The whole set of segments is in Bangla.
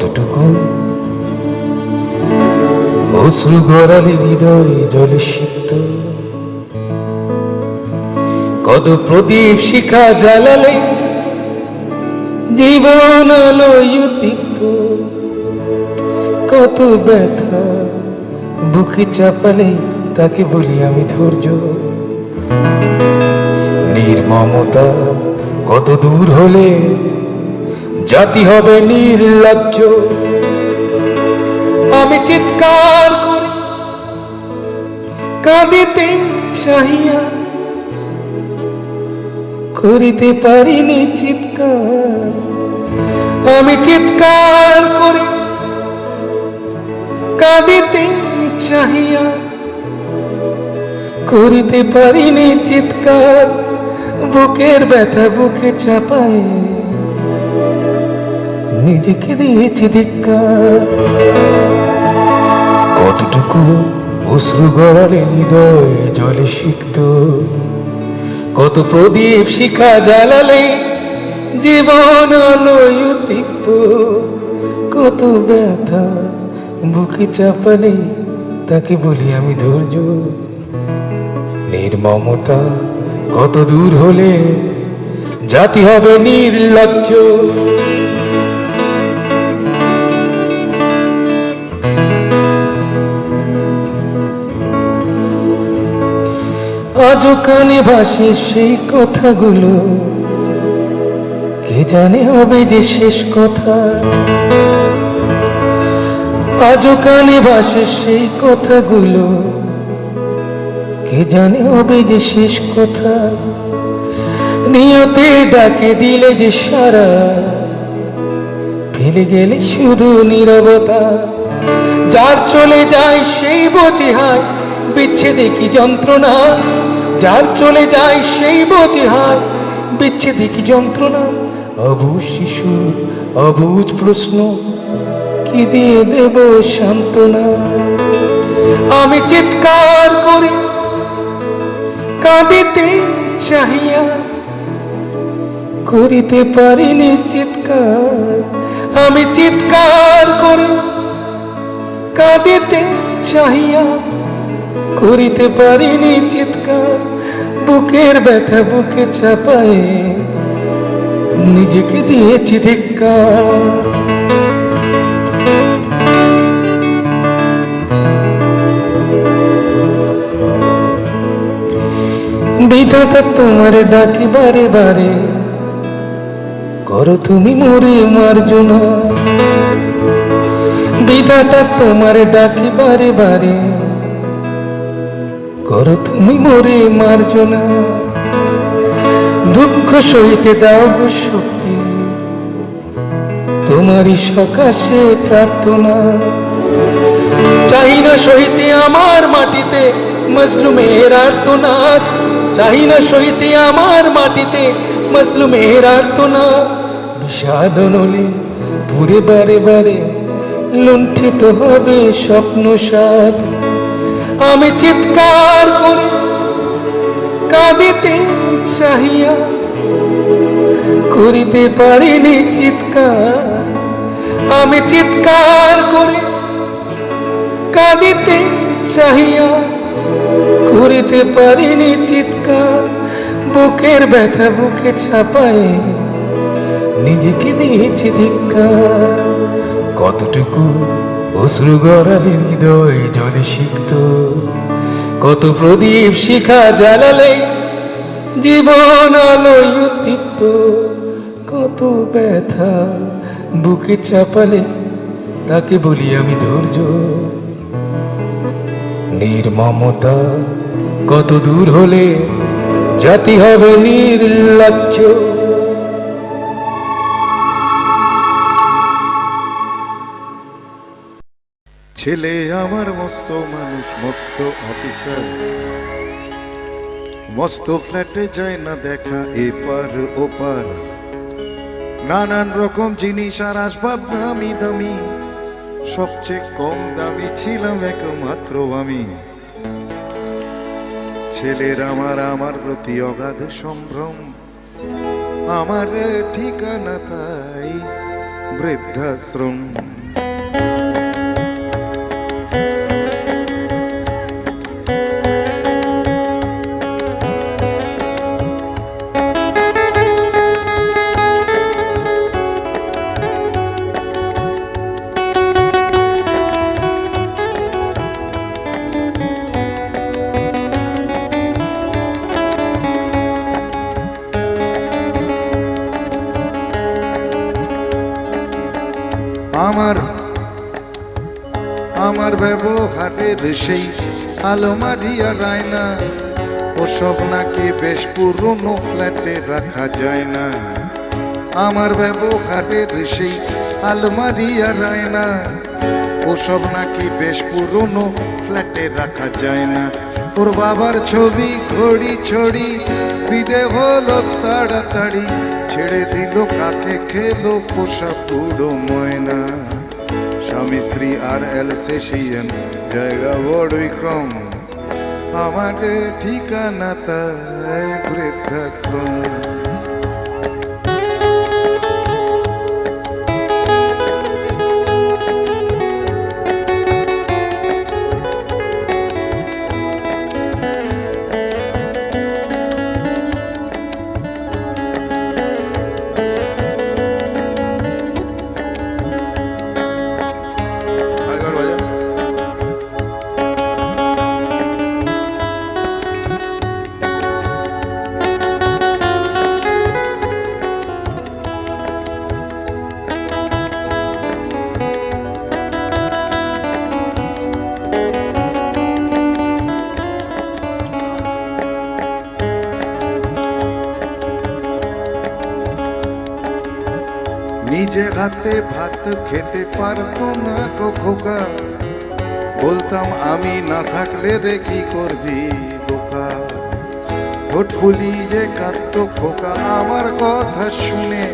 কতটুকু অশ্রু গড়ালে হৃদয় জলে সিক্ত, কত প্রদীপ শিখা জ্বালালে জীবন আলোয় উদ্দীপ্ত, কত ব্যথা বুকে চাপালে তাকে বলি আমি ধৈর্য। নির্মমতা কত দূর হলে জাতি হবে নির্লজ্জ। আমি চিৎকার করে কাঁদিতে চাহিয়া করিতে পারিনি চিৎকার। আমি চিৎকার করে কাঁদিতে চাহিয়া করিতে পারিনি চিৎকার। বুকের ব্যথা বুকে চাপায় নিজেকে দিয়েছি ধিক্কার। কতটুকু অশ্রু গড়ালে হৃদয় জলে সিক্ত, কত প্রদীপ শিখা জ্বালালে জীবন আলোয় উদ্দীপ্ত, কত ব্যথা বুকে চাপালে তাকে বলি আমি ধৈর্য। নির্মমতা কত দূর হলে জাতি হবে নির্লজ্জ। আজও কানে ভাসে সেই কথাগুলো, কে জানে হবে যে শেষ কথা। আজও কানে ভাসে সেই কথাগুলো, কে জানে হবে যে শেষ কথা। নিয়তে ডাকে দিলে যে সারা, ফেলে গেলে শুধু নীরবতা। যার চলে যায় সেই বোঝে হায় বিচ্ছেদে কি যন্ত্রণা। যার চলে যায় সেই বোঝে হায় বিচ্ছেদে কি যন্ত্রণা। অবুঝ শিশুর অবুঝ প্রশ্ন, কি দিয়ে দেব সান্ত্বনা। আমি চিৎকার করে কাঁদিতে চাহিয়া করিতে পারিনি চিৎকার। আমি চিৎকার করে কাঁদিতে চাহিয়া করিতে পারিনি চিৎকার। বুকের ব্যথা বুকে চাপায় নিজেকে দিয়েছি ধিক্কার। বিধাতা তোমার ডাকি বারে বারে, করো তুমি মোরে মার্জনা। বিধাতা তোমার ডাকি বারে বারে, করো তুমি মোরে মার্জনা। দুঃখ সইতে দাও গো শক্তি, তোমারই সকাশে প্রার্থনা। চাই না সইতে আমার মাটিতে মজলুমের আর্তনাদ। চাই না সইতে আমার মাটিতে মজলুমের আর্তনাদ। বিষাদ নলে পুরে বারে বারে লুণ্ঠিত হবে স্বপ্ন সাদ। আমি চিৎকার করে কাঁদিতে চাহিয়া করিতে পারিনি চিৎকার। আমি চিৎকার করে কাঁদিতে চাহিয়া করিতে পারিনি চিৎকার। বুকের ব্যথা বুকে চাপায় নিজেকে দিয়েছি ধিক্কার। কতটুকু অশ্রু গড়ালে হৃদয় জলে সিক্ত, কত প্রদীপ শিখা জ্বালালে জীবন আলোয় উদ্দীপ্ত, কত ব্যথা বুকে চাপালে তাকে বলি আমি ধৈর্য। নির্মমতা কত দূর হলে জাতি হবে নির্লজ্জ। ছেলে আমার মস্ত মানুষ, মস্ত অফিসার, মস্ত ফ্ল্যাটে যায় না দেখা এপার ওপার। নানান রকম জিনিস আর আসবাব দামি দামি, সবচেয়ে কম দামি ছিলাম একমাত্র আমি। ছেলের আমার প্রতি অগাধ সম্ভ্রম, আমার ঠিকানা তাই বৃদ্ধাশ্রম। আমার ব্যবহারের সেই আলমারি আর আয়না ওসব নাকি বেশ পুরনো ফ্ল্যাটে রাখা যায় না। আমার ব্যবহারের সেই আলমারি আর আয়না ওসব নাকি বেশ পুরনো ফ্ল্যাটে রাখা যায় না। ওর বাবার ছবি ঘড়ি ছড়ি বিদে হলো তাড়াতাড়ি, ছেড়ে দিল কাকে খেলো পোষা পুরো ময়না। স্বামী স্ত্রী আর এলসেশিয়ান জায়গা বড়ই কম, আমার ঠিকানা তাই বৃদ্ধাশ্রম। নিজে হাতে ভাত খেতে পারতো না গো খোকা, বলতাম আমি না থাকলে রে কি করবি বোকা। ঠোঁট ফুলিয়ে কাঁদতো খোকা আমার কথা শুনে,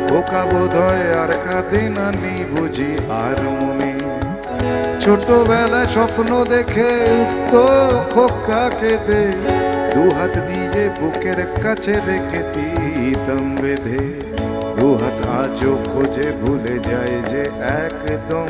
খোকা বোধহয় আর কাঁদে না নেই বুঝি আর মনে। ছোটবেলায় স্বপ্ন দেখে উঠতো খোকা কেঁদে, দু হাত দিয়ে বুকের কাছে রেখে দিতাম বেঁধে। দু হাত আজও খোঁজে ভুলে যায় যে একদম